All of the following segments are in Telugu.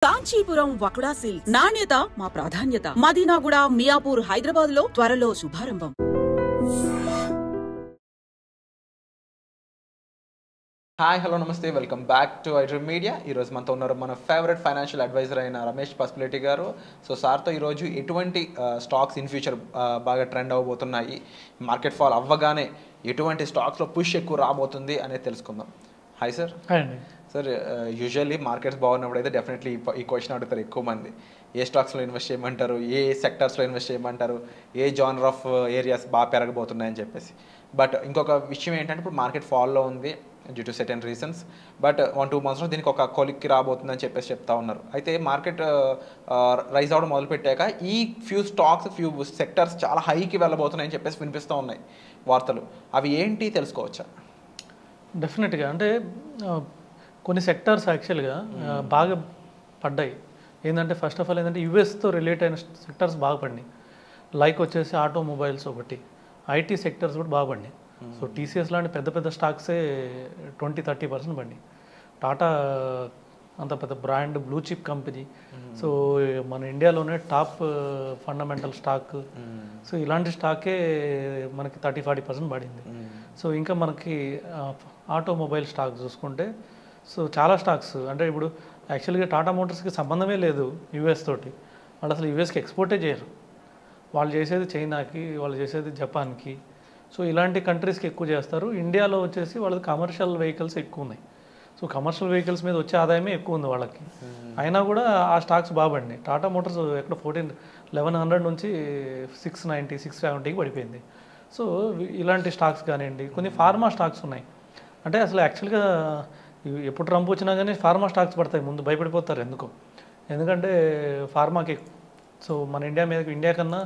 కాంచీపురం వకుడా సిల్క్స్ నాణ్యత మా ప్రాధాన్యత. మదీనాగూడ, మియాపూర్, హైదరాబాద్ లో త్వరలో శుభారంభం. హాయ్ హలో నమస్తే, welcome back to iDream media. ఈరోజు మనతో ఉన్నారు మన ఫేవరెట్ ఫైనాన్షియల్ అడ్వైజర్ అయిన రమేష్ పసుపులేటి గారు. సో సార్తో ఈరోజు ఎటువంటి స్టాక్స్ ఇన్ ఫ్యూచర్ బాగా ట్రెండ్ అవ్వబోతున్నాయి, మార్కెట్ ఫాల్ అవ్వగానే ఎటువంటి స్టాక్స్లో పుష్ ఎక్కువ రాబోతుంది అనేది తెలుసుకుందాం. Hi sir. హాయ్ అండి. సార్, యూజువల్లీ మార్కెట్స్ బాగున్నప్పుడు అయితే డెఫినెట్లీ ఈ క్వశ్చన్ అడుగుతారు ఎక్కువ మంది. ఏ స్టాక్స్లో ఇన్వెస్ట్ చేయమంటారు, ఏ సెక్టర్స్లో ఇన్వెస్ట్ చేయమంటారు, ఏ జానర్ ఆఫ్ ఏరియాస్ బాగా పెరగబోతున్నాయని చెప్పేసి. బట్ ఇంకొక విషయం ఏంటంటే, ఇప్పుడు మార్కెట్ ఫాల్లో ఉంది due to certain reasons. But 1-2 మంత్స్లో దీనికి ఒక కొలిక్కి రాబోతుందని చెప్పేసి చెప్తా ఉన్నారు. అయితే మార్కెట్ రైజ్ అవ్వడం మొదలుపెట్టాక ఈ ఫ్యూ సెక్టర్స్ చాలా హైకి వెళ్ళబోతున్నాయని చెప్పేసి వినిపిస్తూ ఉన్నాయి వార్తలు. అవి ఏంటి తెలుసుకోవచ్చా? డెఫినెట్గా అంటే కొన్ని సెక్టార్స్ యాక్చువల్గా బాగా పడ్డాయి. ఏంటంటే ఫస్ట్ ఆఫ్ ఆల్ ఏంటంటే యుఎస్తో రిలేట్ అయిన సెక్టార్స్ బాగా పడినాయి. లైక్ వచ్చేసి ఆటోమొబైల్స్ ఒకటి, ఐటీ సెక్టర్స్ కూడా బాగా పడినాయి. సో టీసీఎస్ లాంటి పెద్ద పెద్ద స్టాక్సే 20-30% పడినాయి. టాటా అంత పెద్ద brand, blue chip company. So మన ఇండియాలోనే టాప్ ఫండమెంటల్ స్టాక్. సో ఇలాంటి స్టాకే మనకి 30-40% పడింది. సో ఇంకా మనకి ఆటోమొబైల్ స్టాక్ చూసుకుంటే సో చాలా స్టాక్స్ అంటే ఇప్పుడు యాక్చువల్గా టాటా మోటార్స్కి సంబంధమే లేదు యూఎస్ తోటి. వాళ్ళు అసలు యూఎస్కి ఎక్స్పోర్టే చేయరు. వాళ్ళు చేసేది చైనాకి, వాళ్ళు చేసేది జపాన్కి. సో ఇలాంటి కంట్రీస్కి ఎక్కువ చేస్తారు. ఇండియాలో వచ్చేసి వాళ్ళది కమర్షియల్ వెహికల్స్ ఎక్కువ ఉన్నాయి. సో కమర్షియల్ వెహికల్స్ మీద వచ్చే ఆదాయమే ఎక్కువ ఉంది వాళ్ళకి. అయినా కూడా ఆ స్టాక్స్ బాగుపడినాయి. టాటా మోటార్స్ ఎక్కడ 1100 నుంచి 690, 670కి పడిపోయింది. సో ఇలాంటి స్టాక్స్ కానివ్వండి, కొన్ని ఫార్మా స్టాక్స్ ఉన్నాయి. అంటే అసలు యాక్చువల్గా ఎప్పుడు ట్రంప్ వచ్చినా కానీ ఫార్మా స్టాక్స్ పడతాయి, ముందు భయపడిపోతారు ఎందుకో. ఎందుకంటే ఫార్మాకి సో మన ఇండియా కన్నా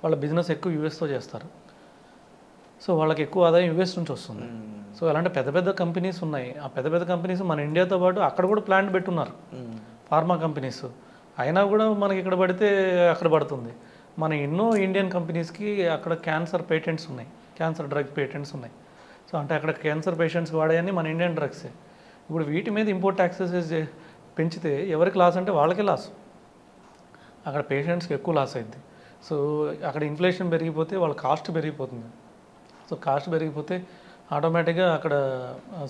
వాళ్ళ బిజినెస్ ఎక్కువ యూఎస్తో చేస్తారు. సో వాళ్ళకి ఎక్కువ ఆదాయం యూఎస్ నుంచి వస్తుంది. సో అలాంటి పెద్ద పెద్ద కంపెనీస్ ఉన్నాయి. ఆ పెద్ద పెద్ద కంపెనీస్ మన ఇండియాతో పాటు అక్కడ కూడా ప్లాంట్ పెట్టున్నారు ఫార్మా కంపెనీస్. అయినా కూడా మనకి ఇక్కడ పడితే అక్కడ పడుతుంది. మన ఎన్నో ఇండియన్ కంపెనీస్కి అక్కడ క్యాన్సర్ పేటెంట్స్ ఉన్నాయి, క్యాన్సర్ డ్రగ్ పేటెంట్స్ ఉన్నాయి. సో అంటే అక్కడ క్యాన్సర్ పేషెంట్స్కి వాడేయని మన ఇండియన్ డ్రగ్సే. ఇప్పుడు వీటి మీద ఇంపోర్ట్ ట్యాక్సెస్ పెంచితే ఎవరికి లాస్ అంటే వాళ్ళకే లాస్. అక్కడ పేషెంట్స్కి ఎక్కువ లాస్ అయింది. సో అక్కడ ఇన్ఫ్లేషన్ పెరిగిపోతే వాళ్ళ కాస్ట్ పెరిగిపోతుంది. సో కాస్ట్ పెరిగిపోతే ఆటోమేటిక్గా అక్కడ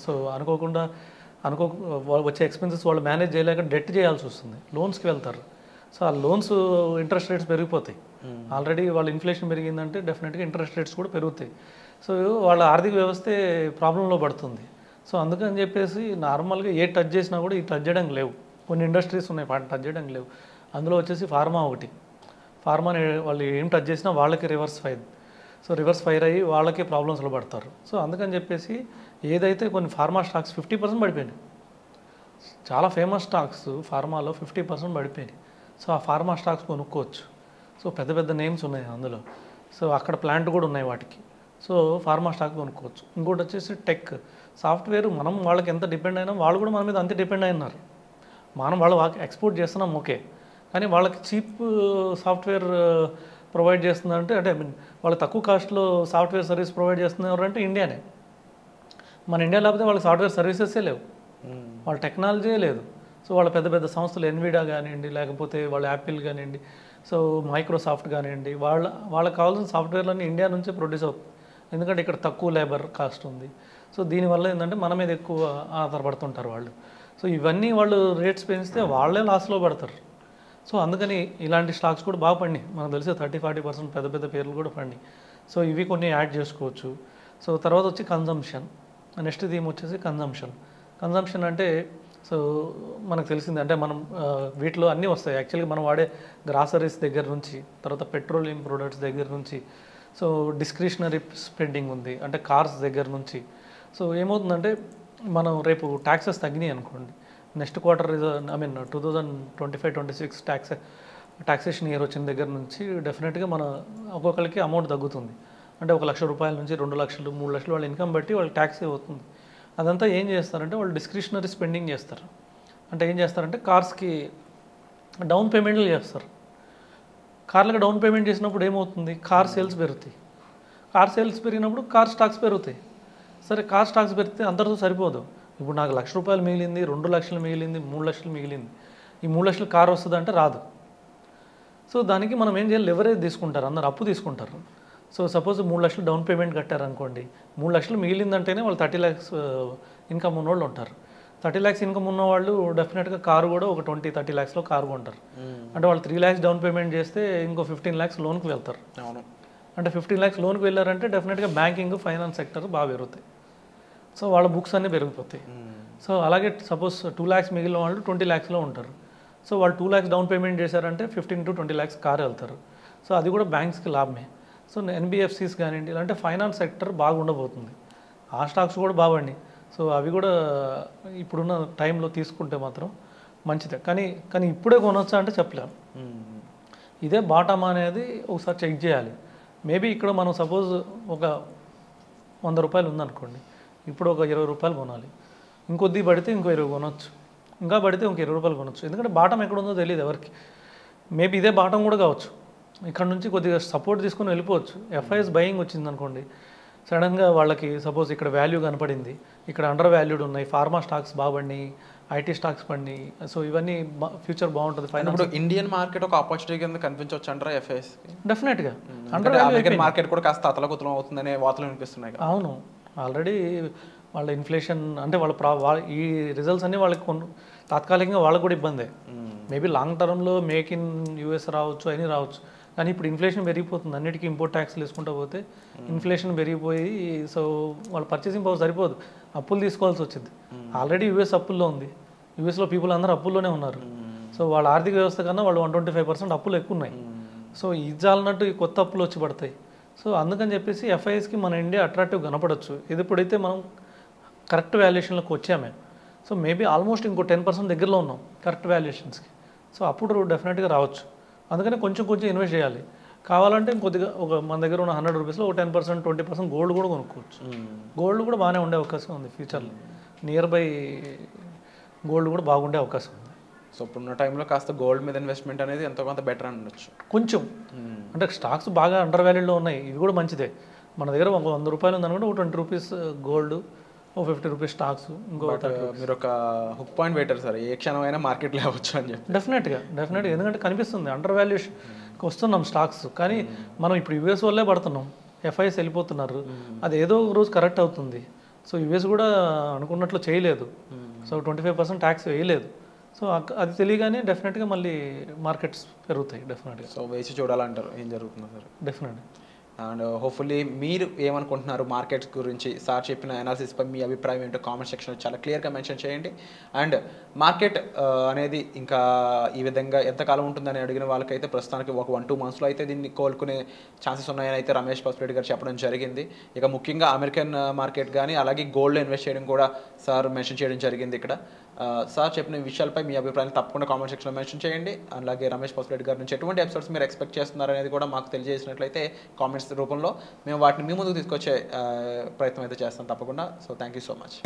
సో అనుకోకుండా వచ్చే ఎక్స్పెన్సెస్ వాళ్ళు మేనేజ్ చేయలేక డెట్ చేయాల్సి వస్తుంది, లోన్స్కి వెళ్తారు. సో ఆ లోన్స్ ఇంట్రెస్ట్ రేట్స్ పెరిగిపోతాయి. ఆల్రెడీ వాళ్ళ ఇన్ఫ్లేషన్ పెరిగిందంటే డెఫినెట్గా ఇంట్రెస్ట్ రేట్స్ కూడా పెరుగుతాయి. సో వాళ్ళ ఆర్థిక వ్యవస్థే ప్రాబ్లంలో పడుతుంది. సో అందుకని చెప్పేసి నార్మల్గా ఏ టచ్ చేసినా కూడా ఈ టచ్ చేయడానికి లేవు. కొన్ని ఇండస్ట్రీస్ ఉన్నాయి టచ్ చేయడానికి లేవు. అందులో వచ్చేసి ఫార్మా ఒకటి. ఫార్మాని వాళ్ళు ఏం టచ్ చేసినా వాళ్ళకి రివర్స్ ఫైర్ అయ్యి వాళ్ళకే ప్రాబ్లమ్స్లో పడతారు. సో అందుకని చెప్పేసి ఏదైతే కొన్ని ఫార్మా స్టాక్స్ 50% పడిపోయినాయి. చాలా ఫేమస్ స్టాక్స్ ఫార్మాలో 50% పడిపోయినాయి. సో ఆ ఫార్మా స్టాక్స్ కొనుక్కోవచ్చు. సో పెద్ద పెద్ద నేమ్స్ ఉన్నాయి అందులో. సో అక్కడ ప్లాంట్ కూడా ఉన్నాయి వాటికి. సో ఫార్మా స్టాక్ కొనుక్కోవచ్చు. ఇంకోటి వచ్చేసి టెక్, సాఫ్ట్వేర్. మనం వాళ్ళకి ఎంత డిపెండ్ అయినా వాళ్ళు కూడా మన మీద అంతే డిపెండ్ అయినారు. మనం వాళ్ళు ఎక్స్పోర్ట్ చేస్తున్నాం ఓకే, కానీ వాళ్ళకి చీప్ సాఫ్ట్వేర్ ప్రొవైడ్ చేస్తుందంటే అంటే వాళ్ళకి తక్కువ కాస్ట్లో సాఫ్ట్వేర్ సర్వీస్ ప్రొవైడ్ చేస్తున్నారు అంటే ఇండియానే. మన ఇండియా లేకపోతే వాళ్ళకి సాఫ్ట్వేర్ సర్వీసెసే లేవు, వాళ్ళ టెక్నాలజీ లేదు. సో వాళ్ళ పెద్ద పెద్ద సంస్థలు ఎన్విడియా కానివ్వండి, లేకపోతే వాళ్ళ యాపిల్ కానివ్వండి, సో మైక్రోసాఫ్ట్ కానివ్వండి, వాళ్ళకి కావాల్సిన సాఫ్ట్వేర్లన్నీ ఇండియా నుంచే ప్రొడ్యూస్ అవుతుంది. ఎందుకంటే ఇక్కడ తక్కువ లేబర్ కాస్ట్ ఉంది. సో దీనివల్ల ఏంటంటే మన మీద ఎక్కువ ఆధారపడుతుంటారు వాళ్ళు. సో ఇవన్నీ వాళ్ళు రేట్స్ పెంచితే వాళ్ళే లాస్లో పడతారు. సో అందుకని ఇలాంటి స్టాక్స్ కూడా బాగా పడినాయి. మనకు తెలిసే 30-40% పెద్ద పెద్ద పేర్లు కూడా పడినాయి. సో ఇవి కొన్ని యాడ్ చేసుకోవచ్చు. సో తర్వాత వచ్చి కన్జంప్షన్. నెక్స్ట్ థీమ్ వచ్చేసి కన్జంప్షన్ అంటే సో మనకు తెలిసింది అంటే మనం వీటిలో అన్నీ వస్తాయి. యాక్చువల్గా మనం వాడే గ్రాసరీస్ దగ్గర నుంచి, తర్వాత పెట్రోలియం ప్రొడక్ట్స్ దగ్గర నుంచి, సో డిస్క్రిషనరీ స్పెండింగ్ ఉంది అంటే కార్స్ దగ్గర నుంచి. సో ఏమవుతుందంటే మనం రేపు ట్యాక్సెస్ తగ్గినాయి అనుకోండి, నెక్స్ట్ క్వార్టర్ 2025-26 ట్యాక్సేషన్ ఇయర్ వచ్చిన దగ్గర నుంచి డెఫినెట్గా మన ఒక్కొక్కరికి అమౌంట్ తగ్గుతుంది. అంటే 1 లక్ష రూపాయల నుంచి 2 లక్షలు 3 లక్షలు వాళ్ళ ఇన్కమ్ బట్టి వాళ్ళకి ట్యాక్స్ అవుతుంది. అదంతా ఏం చేస్తారంటే వాళ్ళు డిస్క్రిషనరీ స్పెండింగ్ చేస్తారు. అంటే ఏం చేస్తారంటే కార్స్కి డౌన్ పేమెంట్లు చేస్తారు. కార్లకు డౌన్ పేమెంట్ చేసినప్పుడు ఏమవుతుంది, కార్ సేల్స్ పెరుగుతాయి. కార్ సేల్స్ పెరిగినప్పుడు కార్ స్టాక్స్ పెరుగుతాయి. సరే కార్ స్టాక్స్ పెరిగితే అందరితో సరిపోదు. ఇప్పుడు నాకు 1 లక్ష రూపాయలు మిగిలింది, 2 లక్షలు మిగిలింది, 3 లక్షలు మిగిలింది. ఈ 3 లక్షల కారు వస్తుంది అంటే రాదు. సో దానికి మనం ఏం చేయాలి, లెవరేజ్ తీసుకుంటారు, అందరు అప్పు తీసుకుంటారు. సో సపోజ్ 3 లక్షలు డౌన్ పేమెంట్ కట్టారనుకోండి, 3 లక్షలు మిగిలిందంటేనే వాళ్ళు 30 lakhs ఇన్కమ్ ఉన్నవాళ్ళు ఉంటారు. 30 lakhs ఇన్కమ్ ఉన్నవాళ్ళు డెఫినెట్గా కారు కూడా ఒక 20-30 lakhsలో కారు కొంటారు. అంటే వాళ్ళు 3 lakhs డౌన్ పేమెంట్ చేస్తే ఇంకో 15 lakhs లోన్కి వెళ్తారు. అవును. అంటే 15 lakhs లోన్కి వెళ్ళారంటే డెఫినెట్గా బ్యాంకింగ్, ఫైనాన్స్ సెక్టర్ బాగా పెరుగుతాయి. సో వాళ్ళ బుక్స్ అన్నీ పెరిగిపోతాయి. సో అలాగే సపోజ్ 2 lakhs మిగిలిన వాళ్ళు 20 lakhsలో ఉంటారు. సో వాళ్ళు 2 lakhs డౌన్ పేమెంట్ చేశారంటే 15 to 20 lakhs కారు వెళ్తారు. సో అది కూడా బ్యాంక్స్కి లాభమే. సో ఎన్బిఎఫ్సిస్ కానివ్వండి, ఇలాంటి ఫైనాన్స్ సెక్టర్ బాగా ఉండబోతుంది. ఆ స్టాక్స్ కూడా బాగుండి. సో అవి కూడా ఇప్పుడున్న టైంలో తీసుకుంటే మాత్రం మంచిదే. కానీ ఇప్పుడే కొనొచ్చా అంటే చెప్పలేము. ఇదే బాటమ్ అనేది ఒకసారి చెక్ చేయాలి. మేబీ ఇక్కడ మనం సపోజ్ ఒక 100 రూపాయలు ఉందనుకోండి, ఇప్పుడు ఒక 20 రూపాయలు కొనాలి. ఇంకొద్ది పడితే ఇంకో 20 కొనొచ్చు, ఇంకా పడితే ఇంకో 20 రూపాయలు కొనొచ్చు. ఎందుకంటే బాటమ్ ఎక్కడ ఉందో తెలియదు ఎవరికి. మేబీ ఇదే బాటమ్ కూడా కావచ్చు. ఇక్కడ నుంచి కొద్దిగా సపోర్ట్ తీసుకొని వెళ్ళిపోవచ్చు. ఎఫ్ఐఎస్ బయింగ్ వచ్చింది అనుకోండి, సడన్గా వాళ్ళకి సపోజ్ ఇక్కడ వాల్యూ కనపడింది, ఇక్కడ అండర్ వాల్యూడ్ ఉన్నాయి, ఫార్మా స్టాక్స్ బాగుపడినాయి, ఐటీ స్టాక్స్ పడినాయి. సో ఇవన్నీ ఫ్యూచర్ బాగుంటుంది. ఇప్పుడు ఇండియన్ మార్కెట్ ఒక ఆపర్చునిటీ కింద కనిపించవచ్చు అంటారా ఎఫ్ఐఎస్? డెఫినెట్గా అమెరికన్ మార్కెట్ కూడా కాస్త అతలకుతలం అవుతుందనే వార్తలు వినిపిస్తున్నాయి. అవును, ఆల్రెడీ వాళ్ళ ఇన్ఫ్లేషన్ అంటే ఈ రిజల్ట్స్ అన్నీ వాళ్ళకి తాత్కాలికంగా వాళ్ళకు కూడా ఇబ్బందే. మేబీ లాంగ్ టర్మ్లో మేక్ ఇన్ యూఎస్ రావచ్చు, అని రావచ్చు. కానీ ఇప్పుడు ఇన్ఫ్లేషన్ పెరిగిపోతుంది, అన్నిటికీ ఇంపోర్ట్ ట్యాక్స్లు వేసుకుంటూ పోతే ఇన్ఫ్లేషన్ పెరిగిపోయి సో వాళ్ళ పర్చేసింగ్ పవర్ సరిపోదు, అప్పులు తీసుకోవాల్సి వచ్చింది. ఆల్రెడీ యూఎస్ అప్పుల్లో ఉంది, యూఎస్లో పీపుల్ అందరూ అప్పుల్లోనే ఉన్నారు. సో వాళ్ళ ఆర్థిక వ్యవస్థ కన్నా వాళ్ళు 125% అప్పులు ఎక్కువ ఉన్నాయి. సో ఇది చాలన్నట్టు ఈ కొత్త అప్పులు వచ్చి పడతాయి. సో అందుకని చెప్పేసి ఎఫ్ఐఎస్కి మన ఇండియా అట్రాక్టివ్ కనపడవచ్చు. ఇది ఇప్పుడైతే మనం కరెక్ట్ వాల్యుయేషన్లోకి వచ్చామే. సో మేబీ ఆల్మోస్ట్ ఇంకో 10% దగ్గరలో ఉన్నాం కరెక్ట్ వాల్యుయేషన్స్కి. సో అప్పుడు డెఫినెట్గా రావచ్చు. అందుకని కొంచెం ఇన్వెస్ట్ చేయాలి. కావాలంటే ఇంకొద్దిగా మన దగ్గర ఉన్న 100 రూపీస్లో ఒక 10%, 20% గోల్డ్ కూడా కొనుక్కోవచ్చు. గోల్డ్ కూడా బాగానే ఉండే అవకాశం ఉంది ఫ్యూచర్లో. నియర్ బై గోల్డ్ కూడా బాగుండే అవకాశం ఉంది. సో ఇప్పుడున్న టైంలో కాస్త గోల్డ్ మీద ఇన్వెస్ట్మెంట్ అనేది ఎంతో కొంత బెటర్ అనొచ్చు. కొంచెం అంటే స్టాక్స్ బాగా అండర్ వాల్యూడ్లో ఉన్నాయి, ఇది కూడా మంచిదే. మన దగ్గర ఒక 100 రూపాయలు ఉందనుకుంటే ఒక 20 రూపీస్ గోల్డ్, ఒక 50 రూపీస్ స్టాక్స్, ఇంకో మీరు ఒక హుక్ పాయింట్ పెట్టారు సార్, ఏ క్షణమైనా మార్కెట్లో అవ్వచ్చు అని చెప్పి. డెఫినెట్గా ఎందుకంటే కనిపిస్తుంది అండర్ వాల్యుయేషన్కి వస్తున్నాం స్టాక్స్. కానీ మనం ఇప్పుడు యూఎస్ వల్లే పడుతున్నాం, ఎఫ్ఐఎస్ వెళ్ళిపోతున్నారు. అది ఏదో ఒక రోజు కరెక్ట్ అవుతుంది. సో యూఎస్ కూడా అనుకున్నట్లు చేయలేదు. సో 25% ట్యాక్స్ వేయలేదు. సో అది తెలియగానే డెఫినెట్గా మళ్ళీ మార్కెట్స్ పెరుగుతాయి డెఫినెట్గా. సో వేసి చూడాలంటారు ఏం జరుగుతుందో సార్. డెఫినెట్గా. అండ్ హోప్ఫుల్లీ మీరు ఏమనుకుంటున్నారు మార్కెట్స్ గురించి, సార్ చెప్పిన అనాలిసిస్పై మీ అభిప్రాయం ఏంటో కామెంట్ సెక్షన్లో చాలా క్లియర్గా మెన్షన్ చేయండి. అండ్ మార్కెట్ అనేది ఇంకా ఈ విధంగా ఎంతకాలం ఉంటుందని అడిగిన వాళ్ళకైతే ప్రస్తుతానికి ఒక 1-2 monthsలో అయితే దీన్ని కోలుకునే ఛాన్సెస్ ఉన్నాయని అయితే రమేష్ పసుపులేటి గారు చెప్పడం జరిగింది. ఇక ముఖ్యంగా అమెరికన్ మార్కెట్ కానీ అలాగే గోల్డ్లో ఇన్వెస్ట్ చేయడం కూడా సార్ మెన్షన్ చేయడం జరిగింది. ఇక్కడ సార్ చెప్పిన విషయాలపై మీ అభిప్రాయాన్ని తప్పకుండా కామెంట్ సెక్షన్లో మెన్షన్ చేయండి. అలాగే రమేష్ పసుపులేటి గారి నుంచి ఎటువంటి ఎపిసోడ్స్ మీరు ఎక్స్పెక్ట్ చేస్తున్నారు అనేది కూడా మాకు తెలియజేసినట్లయితే కామెంట్స్ రూపంలో మేము వాటిని మీ ముందుకు తీసుకొచ్చే ప్రయత్నం అయితే చేస్తాం తప్పకుండా. So thank you so much.